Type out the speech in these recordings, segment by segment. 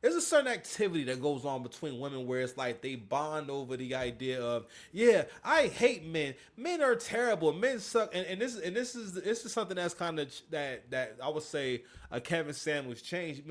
there's a certain activity that goes on between women where it's like they bond over the idea of, yeah, I hate men. Men are terrible. Men suck. And this is something that's kind of that I would say a Kevin Samuels change.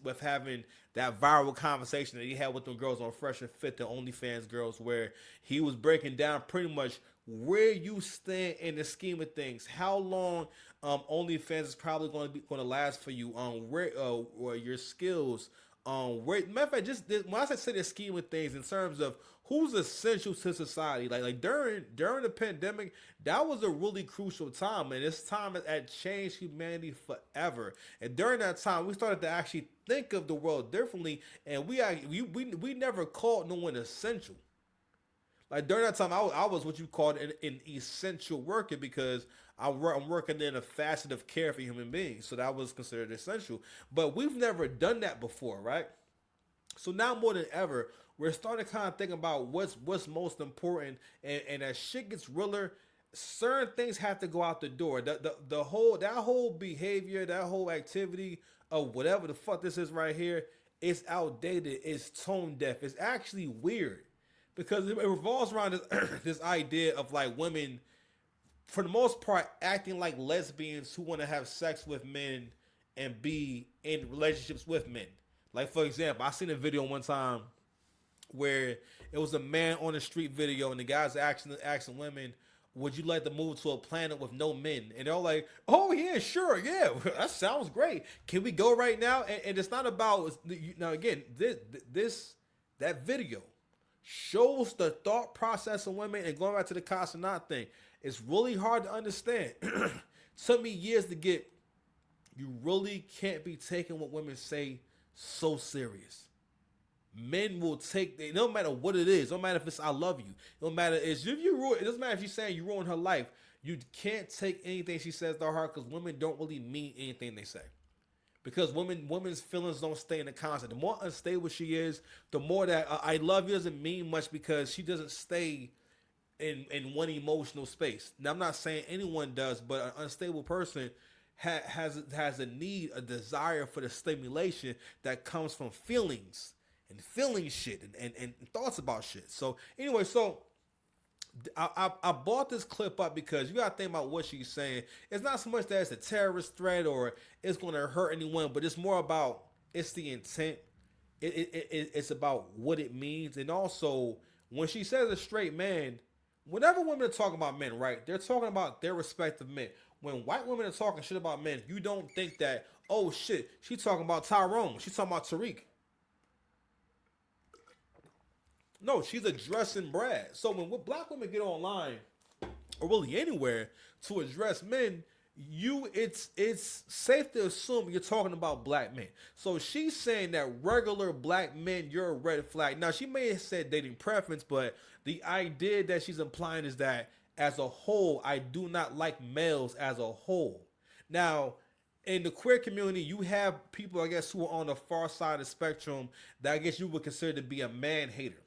With having that viral conversation that he had with them girls on Fresh and Fit, the OnlyFans girls, where he was breaking down pretty much where you stand in the scheme of things, how long OnlyFans is probably going to last for you, where your skills, where matter of fact, just this, when I say the scheme of things in terms of who's essential to society, like during the pandemic, that was a really crucial time, and this time had changed humanity forever. And during that time, we started to actually think of the world differently, and we never called no one essential. Like during that time, I was what you called an essential worker because I'm working in a facet of care for human beings, so that was considered essential. But we've never done that before, right? So now more than ever, we're starting to kind of think about what's most important, and as shit gets realer, certain things have to go out the door. The whole that whole behavior, that whole activity of whatever the fuck this is right here, it's outdated. It's tone deaf. It's actually weird because it revolves around this, this idea of like women, for the most part, acting like lesbians who want to have sex with men and be in relationships with men. Like for example, I seen a video one time where it was a man on the street video, and the guys asking women, "Would you like to move to a planet with no men?" And they're all like, "Oh yeah, sure, yeah, that sounds great. Can we go right now?" And it's not about now again this that video shows the thought process of women. And going back to the Casa not thing, it's really hard to understand. Took me years to get. You really can't be taking what women say so serious. Men will take it, no matter what it is. No matter if it's "I love you." No matter if you ruin. It doesn't matter if you're saying you ruin her life. You can't take anything she says to heart because women don't really mean anything they say. Because women's feelings don't stay in the constant. The more unstable she is, the more that "I love you" doesn't mean much because she doesn't stay in one emotional space. Now I'm not saying anyone does, but an unstable person has a need, a desire for the stimulation that comes from feelings and feeling shit and thoughts about shit. So anyway, so I bought this clip up because you gotta think about what she's saying. It's not so much that it's a terrorist threat or it's gonna hurt anyone, but it's more about it's the intent. It's about what it means, and also when she says a straight man, whenever women are talking about men, right? They're talking about their respective men. When white women are talking shit about men, you don't think that, oh shit, she's talking about Tyrone, she's talking about Tariq. No, she's addressing Brad. So when black women get online or really anywhere to address men, it's safe to assume you're talking about black men. So she's saying that regular black men, you're a red flag. Now she may have said dating preference, but the idea that she's implying is that as a whole, I do not like males as a whole. Now, in the queer community, you have people, I guess, who are on the far side of the spectrum that I guess you would consider to be a man hater.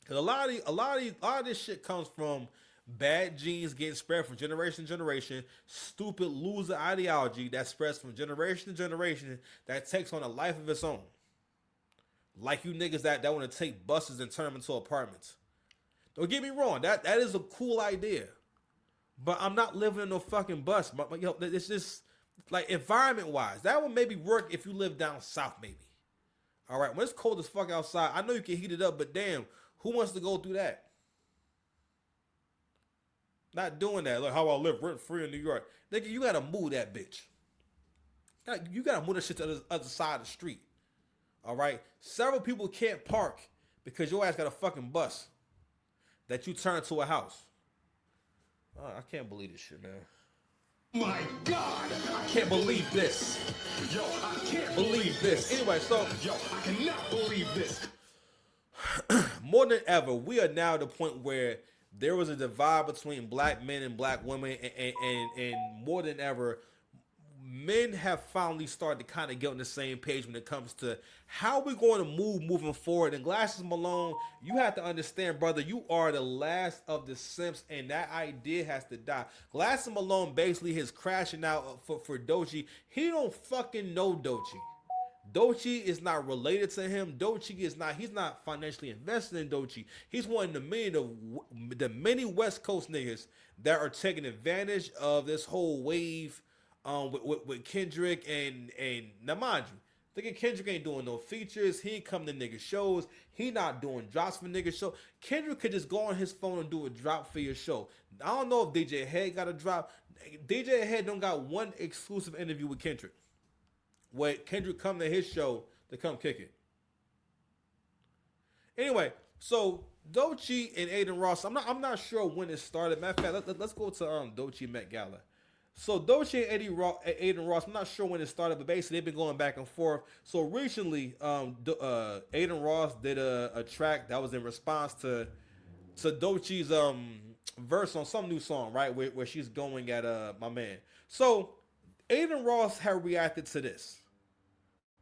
Because a lot of this shit comes from bad genes getting spread from generation to generation, stupid loser ideology that spreads from generation to generation that takes on a life of its own. Like you niggas that want to take buses and turn them into apartments. Don't get me wrong, that is a cool idea. But I'm not living in no fucking bus. It's just like environment wise. That would maybe work if you live down south, maybe. All right, when it's cold as fuck outside, I know you can heat it up, but damn, who wants to go through that? Not doing that. Like how I live rent free in New York. Nigga, you gotta move that bitch. You gotta move that shit to the other side of the street. All right? Several people can't park because your ass got a fucking bus that you turn to a house. Oh, I can't believe this shit, man. My God! I can't believe this. Yo, I can't Believe this. Anyway, so Yo, I cannot believe this. more than ever, we are now at the point where there was a divide between black men and black women, and more than ever, men have finally started to kind of get on the same page when it comes to how we're going to moving forward. And Glasses Malone, you have to understand, brother, you are the last of the simps, and that idea has to die. Glasses Malone basically is crashing out for Doechii. He don't fucking know Doechii. Doechii is not related to him. Doechii is not. He's not financially invested in Doechii. He's one of the many West Coast niggas that are taking advantage of this whole wave, with Kendrick and now mind you. Thinking Kendrick ain't doing no features. He ain't coming to nigga shows. He not doing drops for nigga show. Kendrick could just go on his phone and do a drop for your show. I don't know if DJ Head got a drop. DJ Head don't got one exclusive interview with Kendrick. Where Kendrick come to his show to come kick it. Anyway, so Doechii and Adin Ross. I'm not sure when it started. Matter of fact, let's go to Doechii Met Gala. So Doechii and Adin Ross, I'm not sure when it started, but basically they've been going back and forth. So recently, Adin Ross did a track that was in response to Doechii's verse on some new song, right? Where she's going at my man. So Adin Ross had reacted to this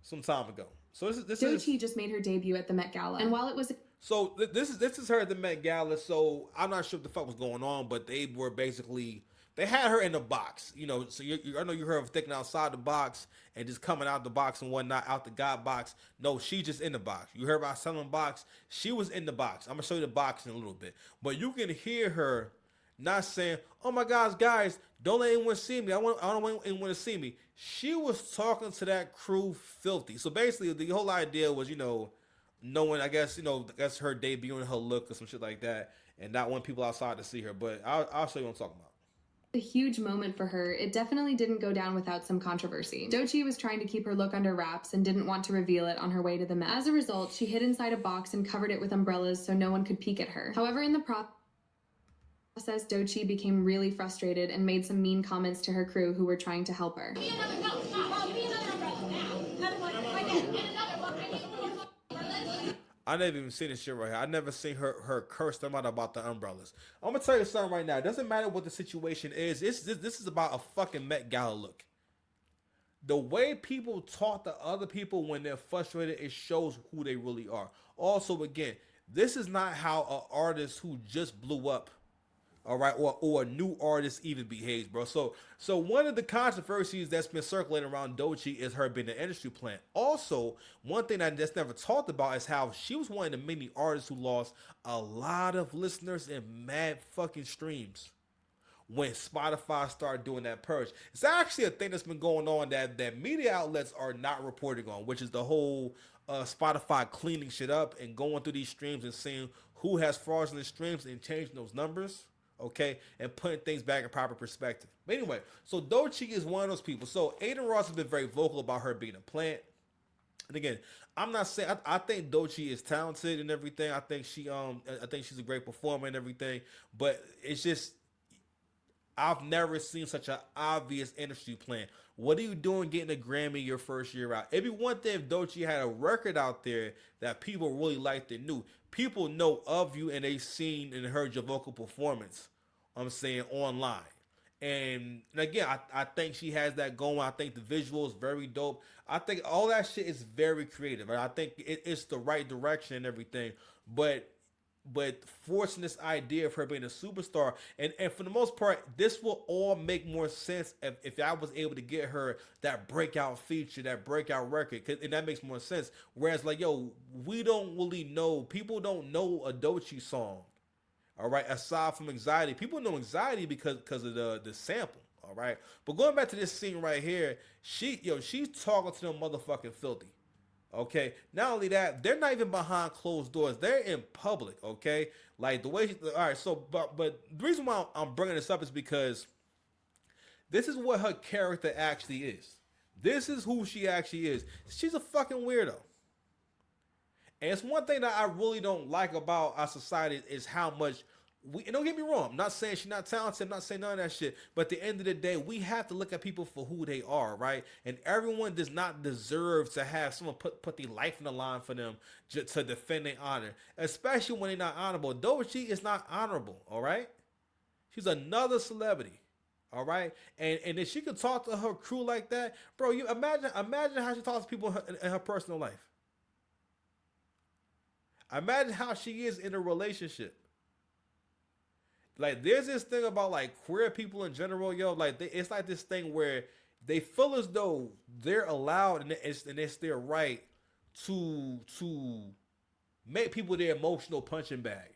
some time ago. So this Doechii just made her debut at the Met Gala, and while it was so this is her at the Met Gala. So I'm not sure what the fuck was going on, but they were basically they had her in the box, you know. So I know you heard of thinking outside the box and just coming out the box and whatnot, out the God box. No, she just in the box. You heard about selling box. She was in the box. I'm gonna show you the box in a little bit, but you can hear her not saying, "Oh my gosh, guys, don't let anyone see me. I don't want anyone to see me." She was talking to that crew filthy. So basically, the whole idea was, knowing, I guess, that's her debuting her look or some shit like that, and not want people outside to see her. But I'll show you what I'm talking about. a huge moment for her, it definitely didn't go down without some controversy. Doechii was trying to keep her look under wraps and didn't want to reveal it on her way to the Met. As a result, she hid inside a box and covered it with umbrellas so no one could peek at her. However, in the process, Doechii became really frustrated and made some mean comments to her crew who were trying to help her. I never even seen this shit right here. I never seen her curse them out about the umbrellas. I'm gonna tell you something right now. It doesn't matter what the situation is. This is about a fucking Met Gala look. The way people talk to other people when they're frustrated, it shows who they really are. Also, again, this is not how an artist who just blew up, all right, or a new artist even behaves, bro. So one of the controversies that's been circulating around Doechii is her being an industry plant. Also, one thing that's never talked about is how she was one of the many artists who lost a lot of listeners and mad fucking streams when Spotify started doing that purge. It's actually a thing that's been going on that media outlets are not reporting on, which is the whole Spotify cleaning shit up and going through these streams and seeing who has fraudulent streams and changing those numbers. Okay, and putting things back in proper perspective. But anyway, so Doechii is one of those people. So Adin Ross has been very vocal about her being a plant. And again, I'm not saying I think Doechii is talented and everything. I think she's a great performer and everything. But it's just I've never seen such an obvious industry plan. What are you doing getting a Grammy your first year out? It'd be one thing if Doechii had a record out there that people really liked and knew. People know of you and they've seen and heard your vocal performance. I'm saying online. And again, I think she has that going. I think the visual is very dope. I think all that shit is very creative. Right? I think it's the right direction and everything. But forcing this idea of her being a superstar, and for the most part, this will all make more sense if I was able to get her that breakout feature, that breakout record, and that makes more sense. Whereas, like, yo, we don't really know. People don't know a Doechii song. All right, aside from Anxiety, people know Anxiety because of the sample. All right, but going back to this scene right here, she's talking to them motherfucking filthy. Okay, not only that, they're not even behind closed doors. They're in public. Okay, like the way. All right, so but the reason why I'm bringing this up is because this is what her character actually is. This is who she actually is. She's a fucking weirdo. And it's one thing that I really don't like about our society is how much and don't get me wrong, I'm not saying she's not talented, I'm not saying none of that shit. But at the end of the day, we have to look at people for who they are, right? And everyone does not deserve to have someone put their life in the line for them to defend their honor, especially when they're not honorable. Doechii is not honorable, all right? She's another celebrity. All right, and if she could talk to her crew like that, bro, you imagine how she talks to people in her personal life. Imagine how she is in a relationship. Like, there's this thing about like queer people in general, yo. Like, it's like this thing where they feel as though they're allowed and it's their right to make people their emotional punching bag,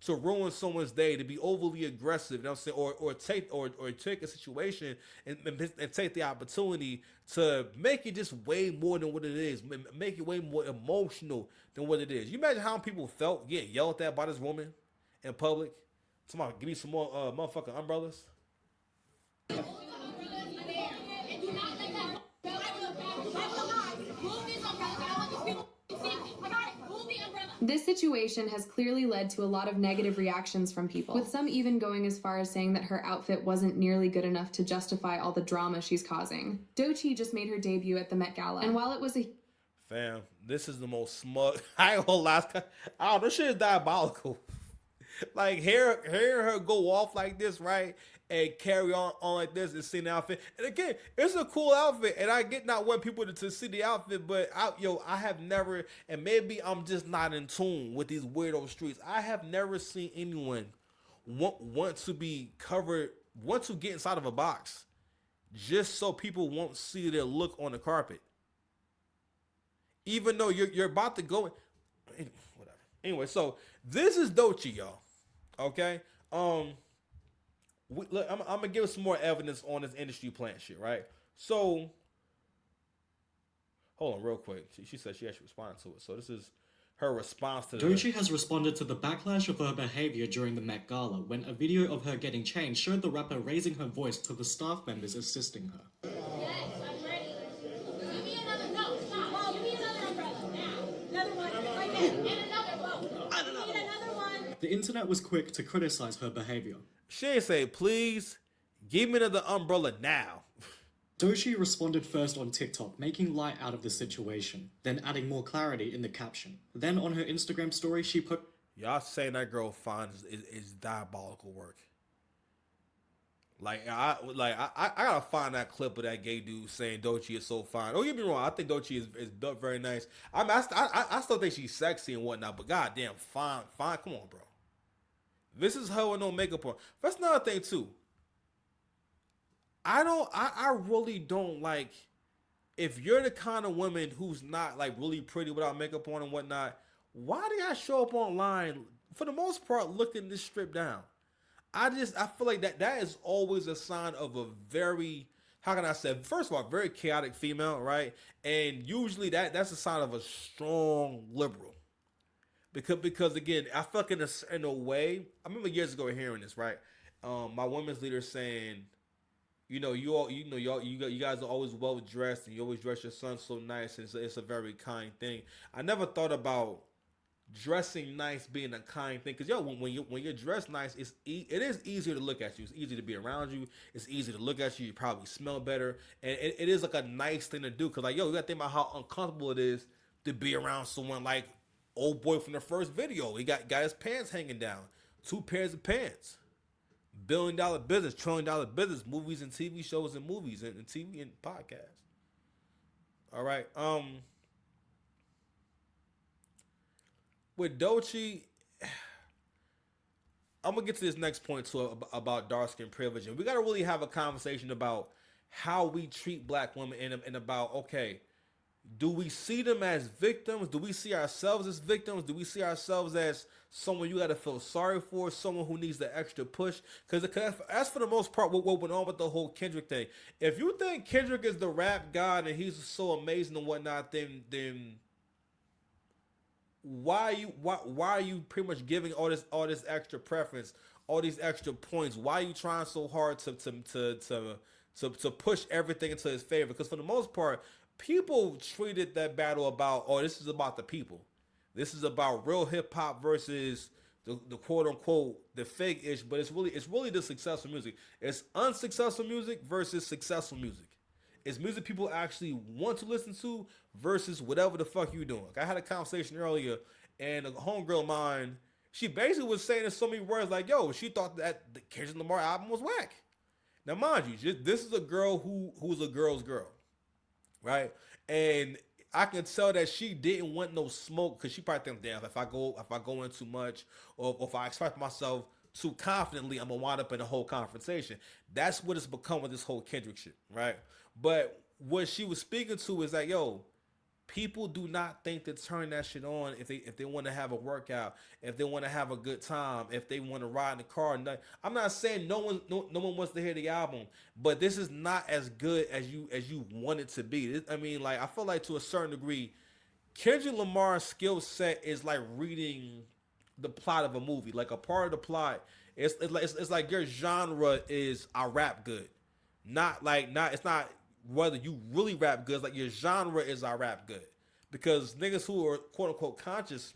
to ruin someone's day, to be overly aggressive, you know what I'm saying, or take a situation and take the opportunity to make it just way more than what it is, make it way more emotional than what it is. You imagine how people felt getting yelled at by this woman in public? Somebody give me some more motherfucking umbrellas. This situation has clearly led to a lot of negative reactions from people, with some even going as far as saying that her outfit wasn't nearly good enough to justify all the drama she's causing. Doechii just made her debut at the Met Gala, and while it was a Fam, this is the most smug. I ain't gonna lie. Oh, this shit is diabolical. Like, hearing her go off like this, right? And carry on like this and see the outfit. And again, it's a cool outfit. And I get not wanting people to see the outfit, but I have never, and maybe I'm just not in tune with these weirdo streets. I have never seen anyone want to be covered, want to get inside of a box just so people won't see their look on the carpet. Even though you're about to go, whatever. Anyway, so this is Doechii, y'all. Okay. Look, I'm gonna give some more evidence on this industry plant shit, right? So, hold on, real quick. She said she actually responded to it. So this is her response to Doechii has responded to the backlash of her behavior during the Met Gala when a video of her getting changed showed the rapper raising her voice to the staff members assisting her. Yes, I'm ready. Give me another. No, stop. Oh, give me another umbrella now. Another one right there, and another one. I need another one. The internet was quick to criticize her behavior. She ain't say, please give me another umbrella now. Doechii responded first on TikTok, making light out of the situation, then adding more clarity in the caption. Then on her Instagram story, she put, Y'all saying that girl fine is diabolical work. I gotta find that clip of that gay dude saying Doechii is so fine. Don't get me wrong, I think Doechii is built very nice. I still think she's sexy and whatnot, but goddamn, fine. Come on, bro. This is her with no makeup on. That's another thing too. I really don't like, if you're the kind of woman who's not like really pretty without makeup on and whatnot, why do y'all show up online for the most part looking this stripped down? I feel like that is always a sign of a very, how can I say, first of all, very chaotic female, right? And usually that's a sign of a strong liberal. Because again, I feel like in a way, I remember years ago hearing this, right? My women's leader saying, you guys are always well dressed and you always dress your son so nice, and it's a very kind thing. I never thought about dressing nice being a kind thing, because when you're dressed nice, it is easier to look at you. It's easier to be around you. It's easier to look at you. You probably smell better, and it is like a nice thing to do. Because you gotta think about how uncomfortable it is to be around someone like old boy from the first video. He got his pants hanging down, 2 pairs of pants, $1 billion business, $1 trillion business, movies and TV shows and movies and TV and podcasts. All right, with Doechii, I'm gonna get to this next point too about dark skin privilege, and we gotta really have a conversation about how we treat black women and about, okay, do we see them as victims? Do we see ourselves as victims? Do we see ourselves as someone you gotta feel sorry for, someone who needs the extra push? Because as for the most part, what went on with the whole Kendrick thing, if you think Kendrick is the rap god and he's so amazing and whatnot, then why are you pretty much giving all this extra preference, all these extra points? Why are you trying so hard to push everything into his favor? Because for the most part, people treated that battle about, oh, this is about the people. This is about real hip hop versus the quote unquote the fake ish, but it's really the successful music. It's unsuccessful music versus successful music. It's music people actually want to listen to versus whatever the fuck you doing. Like, I had a conversation earlier, and a homegirl of mine, she basically was saying in so many words like, yo, she thought that the Kendrick Lamar album was whack. Now, mind you, this is a girl who's a girl's girl, right? And I can tell that she didn't want no smoke, because she probably thinks, damn, if I go in too much, or if I express myself too confidently, I'm gonna wind up in a whole confrontation. That's what it's become with this whole Kendrick shit, right? But what she was speaking to is like, yo, people do not think to turn that shit on if they want to have a workout, if they want to have a good time, if they want to ride in the car. I'm not saying no one wants to hear the album, but this is not as good as you want it to be. I mean, like I feel like to a certain degree, Kendrick Lamar's skill set is like reading the plot of a movie, like a part of the plot. It's like your genre is I rap good, not it's not whether you really rap good. It's like your genre is I rap good, because niggas who are quote unquote conscious,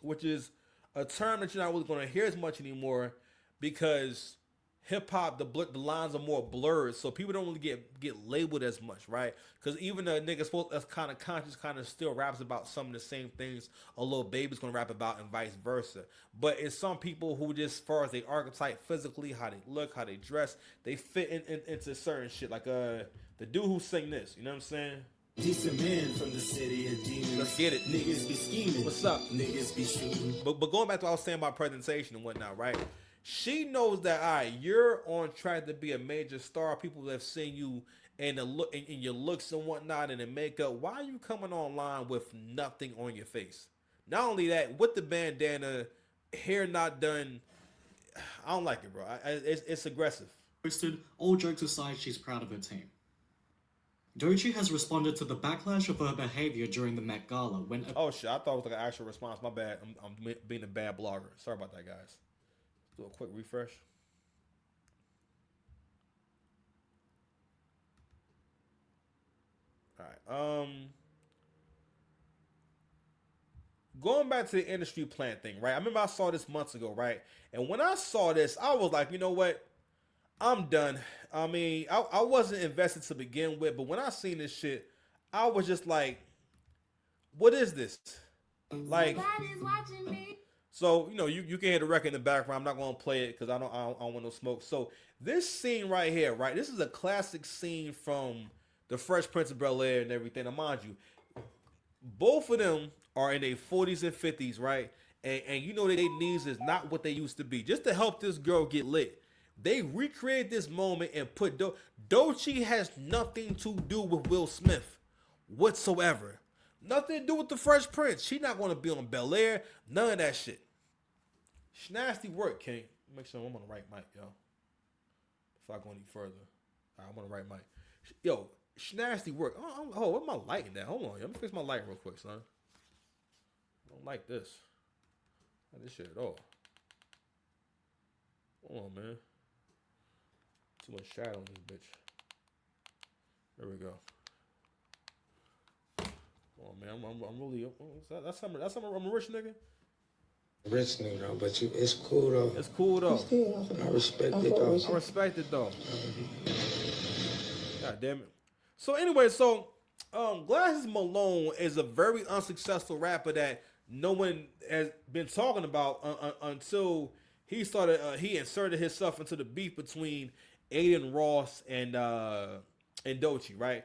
which is a term that you're not really going to hear as much anymore, because hip hop the lines are more blurred, so people don't really get labeled as much, right? Because even a nigga that's kind of conscious kind of still raps about some of the same things a little baby's gonna rap about, and vice versa. But it's some people who just, as far as they archetype physically, how they look, how they dress, they fit into certain shit. Like the dude who sing this, you know what I'm saying? Decent man from the city of demons. Let's get it. Niggas be scheming. What's up? Niggas be shooting. But going back to what I was saying about presentation and whatnot, right? She knows that, all right, you're on track to be a major star. People have seen you in the look, in your looks and whatnot, and the makeup. Why are you coming online with nothing on your face? Not only that, with the bandana, hair not done. I don't like it, bro. It's aggressive. Posted, all jokes aside, she's proud of her team. Doechii has responded to the backlash of her behavior during the Met Gala when... Oh, shit. I thought it was like an actual response. My bad. I'm being a bad blogger. Sorry about that, guys. Do a quick refresh. All right. Going back to the industry plan thing, right? I remember I saw this months ago, right? And when I saw this, I was like, you know what? I'm done. I mean, I wasn't invested to begin with, but when I seen this shit, I was just like, what is this? Like, so, you know, you can hear the record in the background. I'm not going to play it because I don't want no smoke. So this scene right here, right? This is a classic scene from The Fresh Prince of Bel-Air and everything. Now, mind you, both of them are in their 40s and 50s, right? And you know that their knees is not what they used to be. Just to help this girl get lit, they recreated this moment and put Doechii has nothing to do with Will Smith whatsoever. Nothing to do with the Fresh Prince. She not going to be on Bel-Air. None of that shit. Nasty work, King. Make sure I'm on the right mic, yo. If I go any further. All right, I'm on the right mic. Yo, nasty work. Oh, what's my lighting at? Hold on. Let me fix my lighting real quick, son. I don't like this. I like this shit at all. Hold on, man. Too much shadow on this bitch. There we go. Oh man, I'm really. That's something. I'm a rich nigga. Rich nigga, but it's cool though. It's cool though. I respect it though. I respect it though. God damn it. So anyway, Glasses Malone is a very unsuccessful rapper that no one has been talking about until he started. He inserted himself into the beef between Adin Ross and Doechii, right?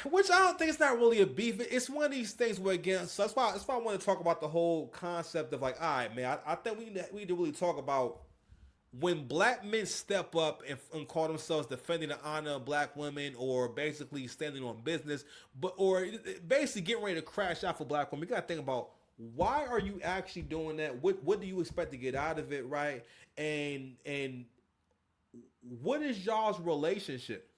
Which I don't think it's not really a beef. It's one of these things where, again, so that's why I want to talk about the whole concept of like, all right, man, I think we need to really talk about when black men step up and call themselves defending the honor of black women, or basically standing on business, or basically getting ready to crash out for black women. You got to think about, why are you actually doing that? What do you expect to get out of it, right? And what is y'all's relationship?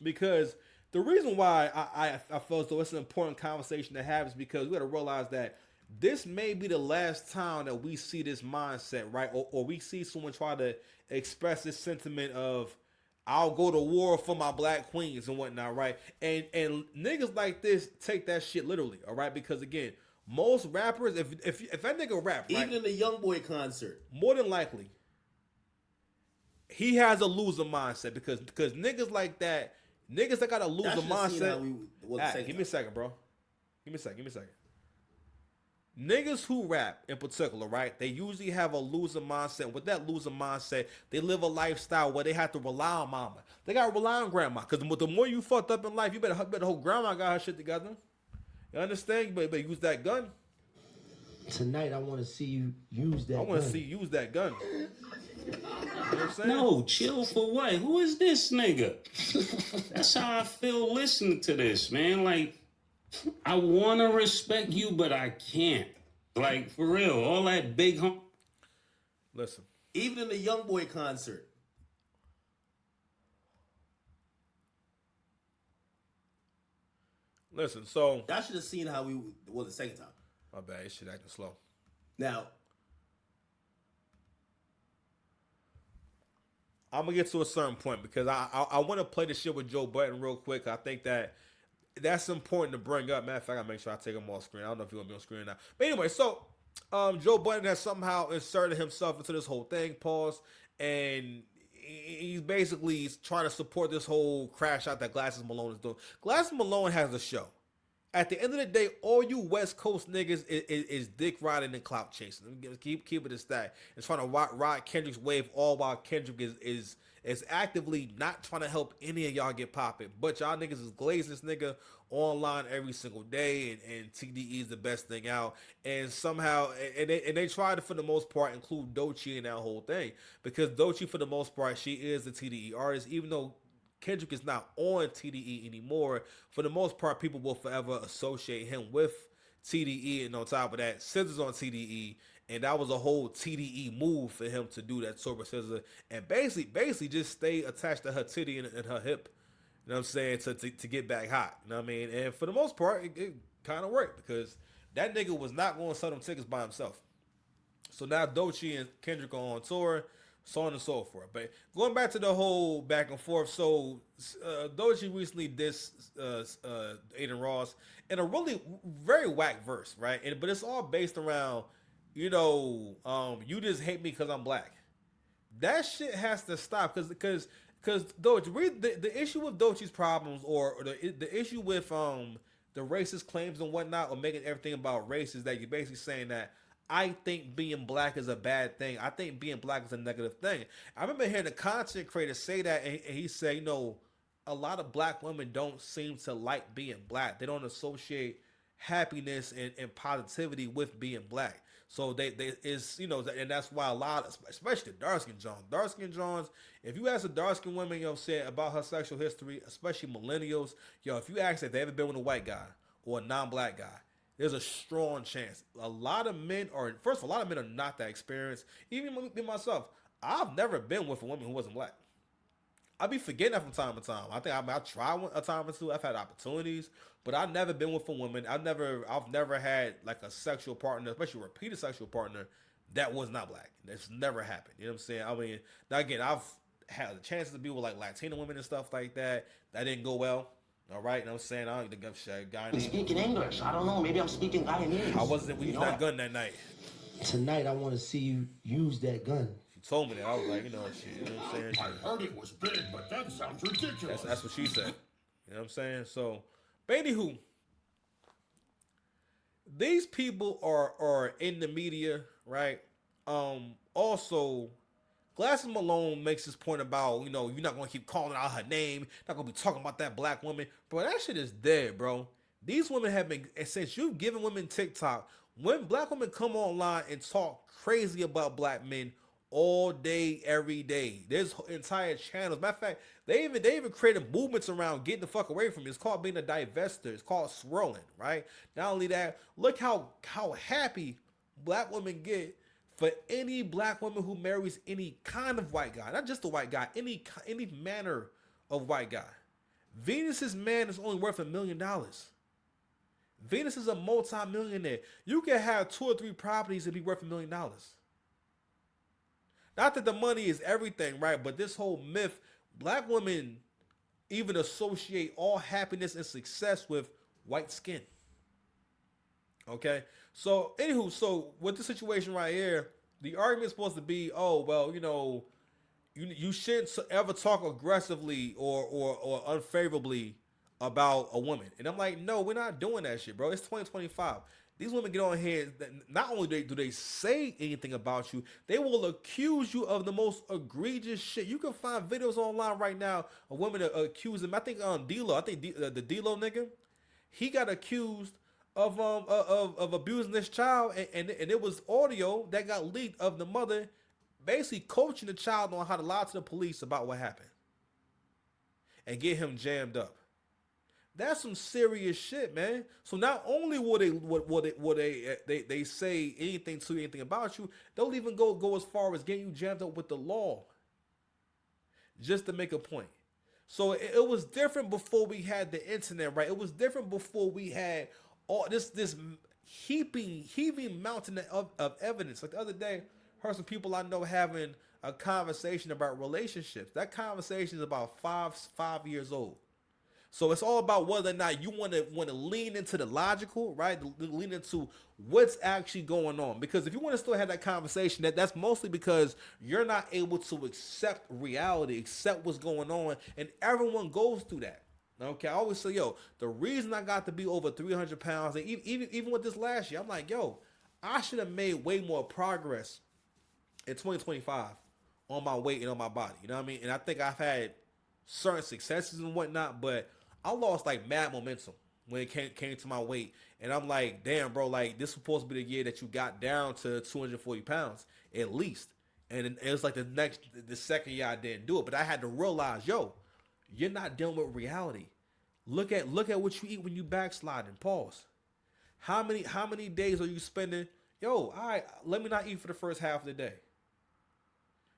Because the reason why I feel as though it's an important conversation to have is because we got to realize that this may be the last time that we see this mindset, right? Or we see someone try to express this sentiment of, I'll go to war for my black queens and whatnot, right? And niggas like this take that shit literally, all right? Because again, most rappers, if that nigga rap, right, Even in the YoungBoy concert. more than likely, he has a loser mindset because niggas like that. Niggas that got a loser mindset. Give me a second, bro. Give me a second. Niggas who rap in particular, right? They usually have a loser mindset. With that loser mindset, they live a lifestyle where they have to rely on mama. They got to rely on grandma. Because the more you fucked up in life, you better hope grandma got her shit together. You understand? You better use that gun. Tonight, I want to see you use that gun. I want to see you use that gun. You know what I'm saying? No, chill for what? Who is this nigga? That's how I feel listening to this, man. Like, I want to respect you, but I can't. Like, for real, all that big Listen. Even in the Young Boy concert. Listen, so Y'all should have seen how we well the second time. my bad, this shit acting slow. Now, I'm gonna get to a certain point because I want to play the shit with Joe Budden real quick. I think that's important to bring up. Matter of fact, I gotta make sure I take him off screen. I don't know if he's gonna be on screen now. But anyway, so Joe Budden has somehow inserted himself into this whole thing, pause, and he's basically trying to support this whole crash out that Glasses Malone is doing. Glasses Malone has a show. At the end of the day, all you West Coast niggas is dick riding and clout chasing. Keep it a stack. And trying to ride Kendrick's wave, all while Kendrick is actively not trying to help any of y'all get popping. But y'all niggas is glazing this nigga online every single day, and TDE is the best thing out. And somehow, and they try to, for the most part, include Doechii in that whole thing. Because Doechii, for the most part, she is the TDE artist, even though Kendrick is not on TDE anymore. For the most part, people will forever associate him with TDE, and on top of that, Scissors on TDE, and that was a whole TDE move for him to do that Sober Scissor, and basically just stay attached to her titty and her hip. You know what I'm saying? To get back hot. You know what I mean? And for the most part, it kind of worked because that nigga was not going to sell them tickets by himself. So now Doechii and Kendrick are on tour, so on and so forth. But going back to the whole back and forth, so Doechii recently dissed Adin Ross in a really very whack verse, right? But it's all based around, you just hate me because I'm black. That shit has to stop because Doechii, the issue with Doechii's problems or the issue with the racist claims and whatnot, or making everything about race, is that you're basically saying that I think being black is a bad thing. I think being black is a negative thing. I remember hearing a content creator say that, and he said, a lot of black women don't seem to like being black. They don't associate happiness and positivity with being black. So they is, and that's why a lot, especially the dark skin Johns, if you ask a dark skin woman, you know what I'm saying, about her sexual history, especially millennials, if you ask if they ever been with a white guy or a non-black guy, there's a strong chance. A lot of men are not that experienced. Even me myself, I've never been with a woman who wasn't black. I be forgetting that from time to time. I think I tried a time or two. I've had opportunities, but I've never been with a woman. I've never had like a sexual partner, especially a repeated sexual partner, that was not black. That's never happened. You know what I'm saying? I mean, now again, I've had the chances to be with like Latina women and stuff like that. That didn't go well. All right, you know what I'm saying? I don't think I'm Guyanese. Speaking English. I don't know. Maybe I'm speaking Guyanese. I wasn't using that gun that night. Tonight, I want to see you use that gun. She told me that. I was like, shit. You know what I'm saying? I heard it was big, but that sounds ridiculous. That's what she said. You know what I'm saying? So, but anywho, these people are in the media, right? Also, Glasses Malone makes this point about, you're not going to keep calling out her name, not going to be talking about that black woman. Bro, that shit is dead, bro. These women have been, since you've given women TikTok, when black women come online and talk crazy about black men all day, every day, there's entire channels. Matter of fact, they even created movements around getting the fuck away from it. It's called being a divester. It's called swirling, right? Not only that, look how happy black women get for any black woman who marries any kind of white guy, not just a white guy, any manner of white guy. Venus's man is only worth $1 million. Venus is a multi-millionaire. You can have 2 or 3 properties and be worth $1 million. Not that the money is everything, right? But this whole myth, black women even associate all happiness and success with white skin. Okay? So, anywho, with the situation right here, the argument is supposed to be, you shouldn't ever talk aggressively or unfavorably about a woman. And I'm like, no, we're not doing that shit, bro. It's 2025. These women get on here, not only do they say anything about you, they will accuse you of the most egregious shit. You can find videos online right now of women accusing him. I think the D-Lo nigga, he got accused of abusing this child, and it was audio that got leaked of the mother basically coaching the child on how to lie to the police about what happened and get him jammed up. That's some serious shit, man. So not only will they say anything about you, they'll even go as far as getting you jammed up with the law just to make a point. So it was different before we had the internet, right? It was different before we had all this heaving mountain of evidence. Like the other day, I heard some people I know having a conversation about relationships. That conversation is about five years old. So it's all about whether or not you want to lean into the logical, right? Lean into what's actually going on. Because if you want to still have that conversation, that's mostly because you're not able to accept reality, accept what's going on, and everyone goes through that. Okay, I always say, yo, the reason I got to be over 300 pounds, and even with this last year, I'm like, yo, I should have made way more progress in 2025 on my weight and on my body. You know what I mean? And I think I've had certain successes and whatnot, but I lost like mad momentum when it came to my weight. And I'm like, damn, bro, like this was supposed to be the year that you got down to 240 pounds at least. And it was like the second year I didn't do it. But I had to realize, yo, you're not dealing with reality. Look at what you eat when you backsliding. Pause. How many days are you spending? Yo, all right, let me not eat for the first half of the day.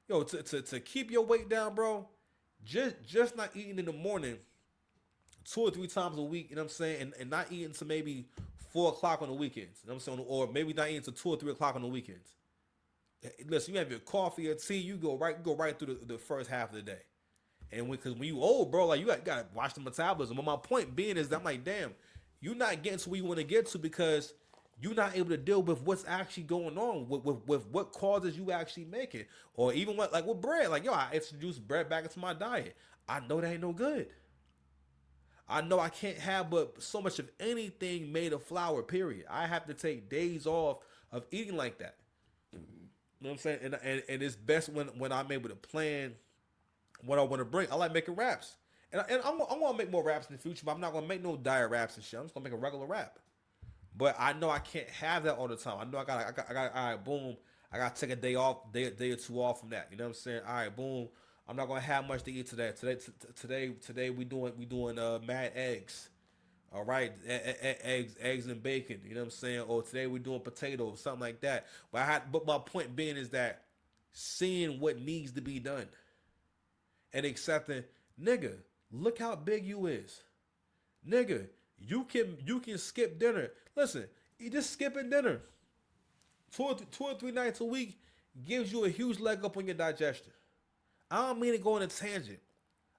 Yo, to keep your weight down, bro, just not eating in the morning 2 or 3 times a week, you know what I'm saying? And not eating until maybe 4 o'clock on the weekends, you know what I'm saying? Or maybe not eating until 2 or 3 o'clock on the weekends. Listen, you have your coffee or tea, you go right through the first half of the day. And because when you old, bro, like you got to watch the metabolism. But my point being is that I'm like, damn, you're not getting to where you want to get to because you're not able to deal with what's actually going on, with what causes you actually make it. Or even with bread. Like, yo, I introduced bread back into my diet. I know that ain't no good. I know I can't have but so much of anything made of flour, period. I have to take days off of eating like that. You know what I'm saying? And it's best when I'm able to plan what I want to bring. I like making raps. And I'm going to make more raps in the future, but I'm not going to make no diet raps and shit. I'm just going to make a regular rap. But I know I can't have that all the time. I know I got all right, boom. I got to take a day or two off from that. You know what I'm saying? All right, boom. I'm not gonna have much to eat today. Today we doing mad eggs. All right, eggs and bacon. You know what I'm saying? Or today we doing potatoes, something like that. But my point being is that seeing what needs to be done and accepting, nigga, look how big you is, nigga. You can skip dinner. Listen, you just skipping dinner 2 or 3 nights a week gives you a huge leg up on your digestion. I don't mean to go on a tangent.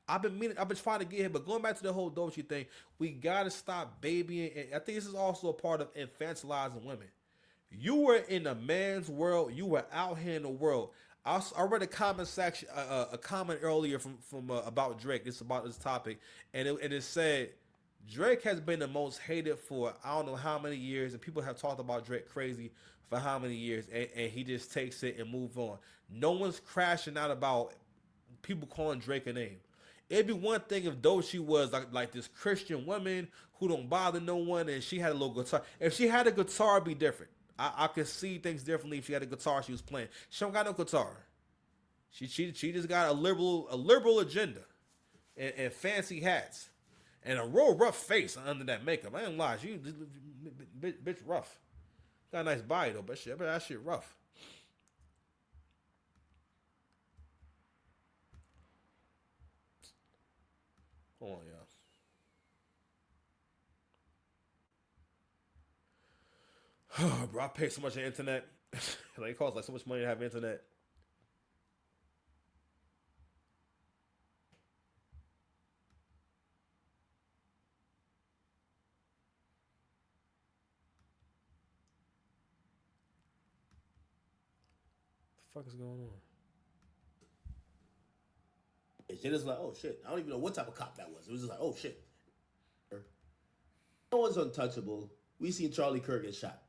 I've been trying to get here, but going back to the whole Doechii thing, we gotta stop babying. And I think this is also a part of infantilizing women. You were in a man's world. You were out here in the world. I read a comment section, a comment earlier from about Drake. It's about this topic, and it said Drake has been the most hated for I don't know how many years, and people have talked about Drake crazy for how many years, and he just takes it and move on. No one's crashing out about people calling Drake a name. It'd be one thing if Doechii was like this Christian woman who don't bother no one and she had a little guitar. If she had a guitar, it'd be different. I could see things differently if she had a guitar she was playing. She don't got no guitar. She just got a liberal agenda and fancy hats and a real rough face under that makeup. I ain't lie, she bitch rough. Got a nice body though, but that shit rough. Hold on, y'all. Bro, I pay so much on the internet. Like it costs like so much money to have internet. What the fuck is going on? Shit is like, oh shit. I don't even know what type of cop that was. It was just like, oh shit. No one's untouchable. We seen Charlie Kirk get shot.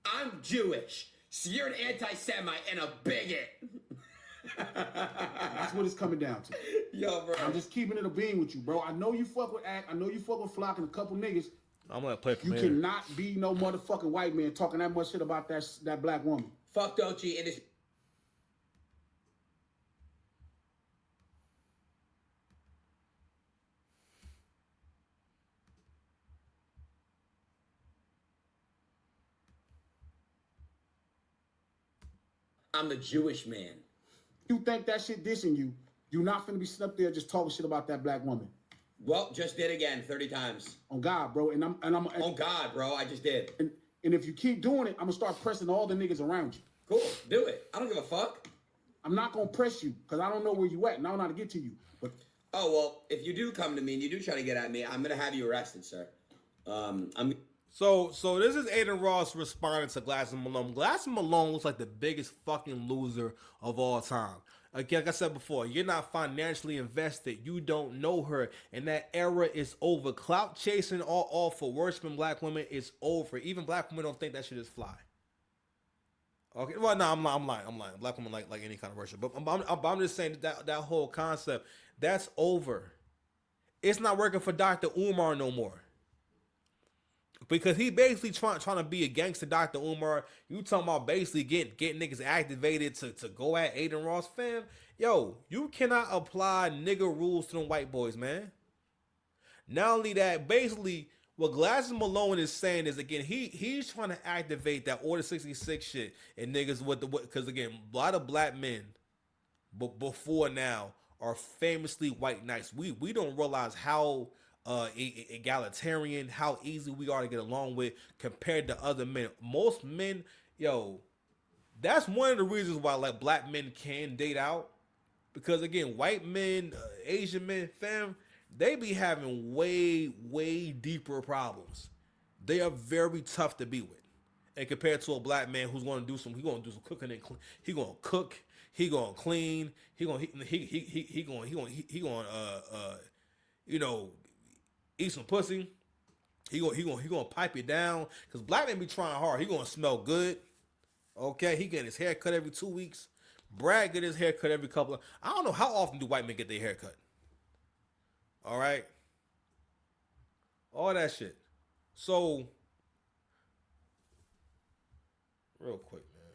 I'm Jewish, so you're an anti-Semite and a bigot. That's what it's coming down to. Yo, bro. I'm just keeping it a bean with you, bro. I know you fuck with Act. I know you fuck with Flock and a couple niggas. I'm gonna play You cannot be no motherfucking white man talking that much shit about that black woman. Fuck Doechii and his I'm the Jewish man. You think that shit dissing you? You're not finna be sitting up there just talking shit about that black woman. Well, just did again 30 times. On God, bro. And I'm on God, bro. I just did. And if you keep doing it, I'm gonna start pressing all the niggas around you. Cool. Do it. I don't give a fuck. I'm not gonna press you because I don't know where you at and I don't know how to get to you. But oh well, if you do come to me and you do try to get at me, I'm gonna have you arrested, sir. So this is Adin Ross responding to Glass and Malone. Glass and Malone looks like the biggest fucking loser of all time. Again, like I said before, you're not financially invested. You don't know her. And that era is over. Clout chasing all for worshiping black women is over. Even black women don't think that shit is fly. Okay, well, no, I'm lying. Black women like any kind of worship. But I'm just saying that whole concept, that's over. It's not working for Dr. Umar no more. Because he basically trying to be a gangster Dr. Umar. You talking about basically getting niggas activated to go at Adin Ross, fam. Yo, you cannot apply nigga rules to them white boys, man. Not only that, basically, what Glass and Malone is saying is, again, he's trying to activate that Order 66 shit and niggas because, again, a lot of black men before now are famously white knights. We don't realize how egalitarian, how easy we are to get along with compared to other men. Most men, yo, that's one of the reasons why like black men can date out, because again, white men, Asian men, fam, they be having way deeper problems. They are very tough to be with, and compared to a black man who's going to do some cooking and he going to cook, he going to clean, he going you know, eat some pussy. He gonna pipe it down, because black men be trying hard. He gonna smell good. Okay, he getting his hair cut every 2 weeks. Brad get his hair cut every couple of. I don't know how often do white men get their hair cut. All right, all that shit. So, real quick, man,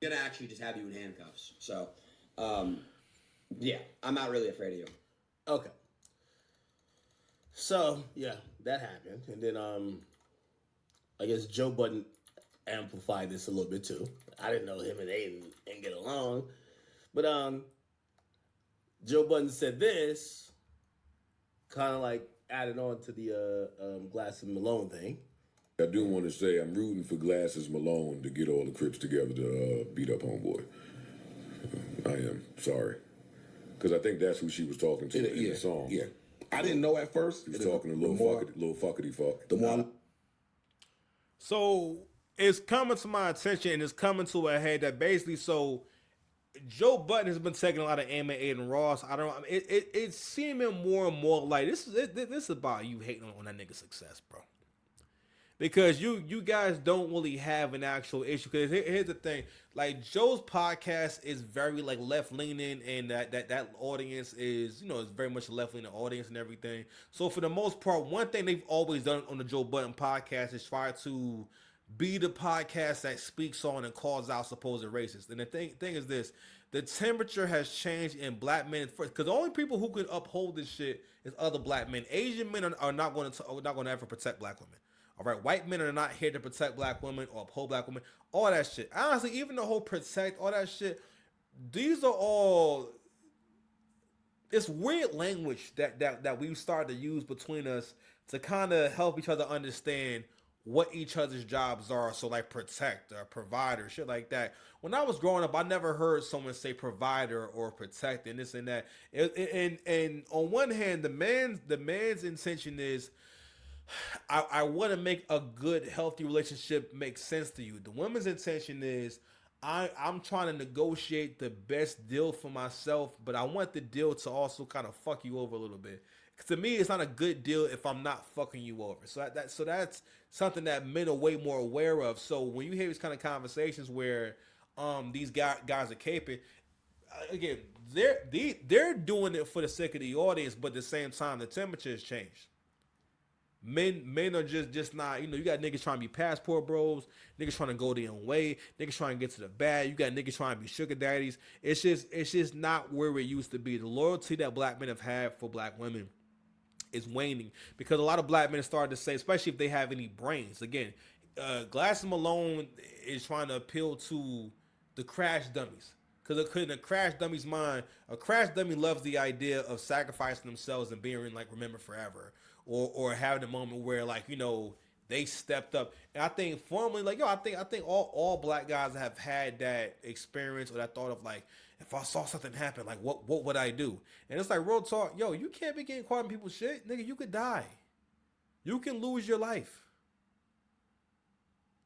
I'm gonna actually just have you in handcuffs. So, yeah, I'm not really afraid of you. Okay. So, yeah, that happened. And then, I guess Joe Budden amplified this a little bit too. I didn't know him and Aiden didn't get along. But, Joe Budden said this, kind of like added on to the, Glass and Malone thing. I do want to say I'm rooting for Glasses Malone to get all the Crips together to beat up Homeboy. I am. Sorry. Because I think that's who she was talking to in the song. Yeah. I didn't know at first. She was talking to little fuckity fuck. The more so it's coming to my attention, and it's coming to a head that basically, so Joe Budden has been taking a lot of aim at Adin Ross. It's seeming more and more like this is about you hating on that nigga's success, bro. Because you guys don't really have an actual issue. Because here's the thing, like Joe's podcast is very like left leaning, and that audience is, you know, is very much a left leaning audience and everything. So for the most part, one thing they've always done on the Joe Budden podcast is try to be the podcast that speaks on and calls out supposed racists. And the thing is this: the temperature has changed in black men first, because the only people who can uphold this shit is other black men. Asian men are not going to ever protect black women. All right, white men are not here to protect black women or uphold black women. All that shit. Honestly, even the whole protect, all that shit, these are all, it's weird language that we've started to use between us to kind of help each other understand what each other's jobs are. So like protect or provider, shit like that. When I was growing up, I never heard someone say provider or protect and this and that. And on one hand, the man's intention is, I want to make a good, healthy relationship make sense to you. The woman's intention is, I'm trying to negotiate the best deal for myself, but I want the deal to also kind of fuck you over a little bit. Because to me, it's not a good deal if I'm not fucking you over. So that's something that men are way more aware of. So when you hear these kind of conversations where these guys are caping, again, they're doing it for the sake of the audience, but at the same time, the temperature has changed. Men are just not, you know, you got niggas trying to be passport bros, niggas trying to go their own way, niggas trying to get to the bag, you got niggas trying to be sugar daddies. It's just not where it used to be. The loyalty that black men have had for black women is waning, because a lot of black men started to say, especially if they have any brains. Again, Glass and Malone is trying to appeal to the crash dummies. Because in a crash dummy's mind, a crash dummy loves the idea of sacrificing themselves and being like remembered forever, or having a moment where like they stepped up. And I think formally, like I think all black guys have had that experience or that thought of like, if I saw something happen, like what would I do? And it's like real talk, you can't be getting caught in people's shit, nigga. You could die, you can lose your life,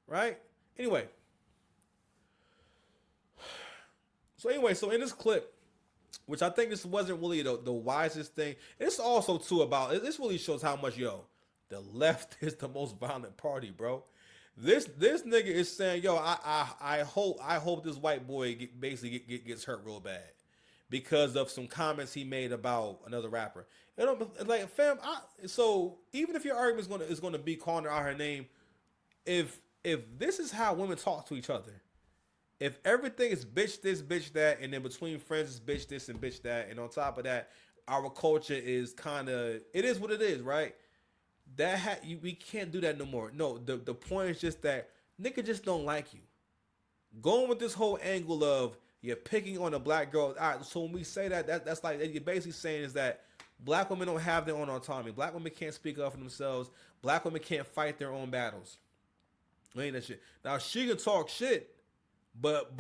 right? Anyway. So in this clip, which I think this wasn't really the wisest thing. It's also too about this really shows how much the left is the most violent party, bro. This nigga is saying, I hope this white boy gets hurt real bad because of some comments he made about another rapper. Like fam, so even if your argument is gonna be calling out her name, if this is how women talk to each other. If everything is bitch this, bitch that, and then between friends is bitch this and bitch that, and on top of that, our culture is it is what it is, right? We can't do that no more. No, the point is just that nigga just don't like you. Going with this whole angle of you're picking on a black girl. All right, so when we say that's like you're basically saying is that black women don't have their own autonomy. Black women can't speak up for themselves. Black women can't fight their own battles. Ain't that shit? Now she can talk shit. But